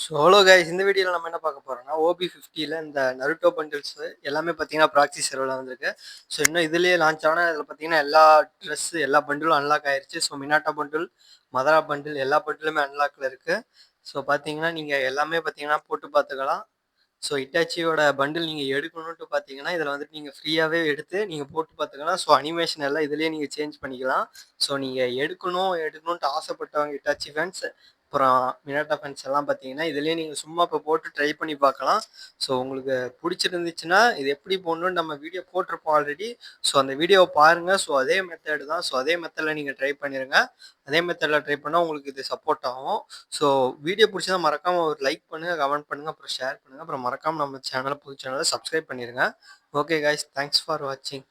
Hello guys, இந்த வீடியோவில் நம்ம என்ன பார்க்க போறோம்னா OB50ல இந்த நருட்டோ பண்டில்ஸ் எல்லாமே பார்த்தீங்கன்னா ப்ராக்ஸி சர்வரில் வந்திருக்கு. ஸோ இன்னும் இதுலேயே லான்ச் ஆனால் இதில் பார்த்தீங்கன்னா எல்லா எல்லா பண்டிலும் அன்லாக் ஆயிருச்சு. ஸோ மினாட்டா பண்டில், மதரா பண்டில் எல்லா பண்டிலுமே அன்லாக்ல இருக்கு. ஸோ பார்த்தீங்கன்னா நீங்கள் எல்லாமே பார்த்தீங்கன்னா போட்டு பார்த்துக்கலாம். ஸோ இட்டாச்சியோட பண்டில் நீங்கள் எடுக்கணுன்ட்டு பார்த்தீங்கன்னா இதில் வந்துட்டு நீங்கள் ஃப்ரீயாகவே எடுத்து நீங்கள் போட்டு பார்த்துக்கலாம். ஸோ அனிமேஷன் எல்லாம் இதுலேயே நீங்கள் சேஞ்ச் பண்ணிக்கலாம். ஸோ நீங்கள் எடுக்கணுன்ட்டு ஆசைப்பட்டவங்க இட்டாச்சி ஃபேன்ஸ், அப்புறம் மினாட்டா ஃபேன்ஸ் எல்லாம் பார்த்தீங்கன்னா இதுலேயே நீங்கள் சும்மா இப்போ போட்டு ட்ரை பண்ணி பார்க்கலாம். ஸோ உங்களுக்கு பிடிச்சிருந்துச்சுன்னா இது எப்படி போடணும்னு நம்ம வீடியோ போட்டிருப்போம் ஆல்ரெடி. ஸோ அந்த வீடியோவை பாருங்கள். ஸோ அதே மெத்தட் தான். ஸோ அதே மெத்தடில் நீங்கள் ட்ரை பண்ணிடுங்க. அதே மெத்தடில் ட்ரை பண்ணால் உங்களுக்கு இது சப்போர்ட் ஆகும். ஸோ வீடியோ பிடிச்சதா மறக்காமல் ஒரு லைக் பண்ணுங்கள், கமெண்ட் பண்ணுங்கள், அப்புறம் ஷேர் பண்ணுங்கள். அப்புறம் மறக்காமல் நம்ம புது சேனலை சப்ஸ்கிரைப் பண்ணிடுங்க. ஓகே கைஸ், தேங்க்ஸ் ஃபார் வாட்சிங்.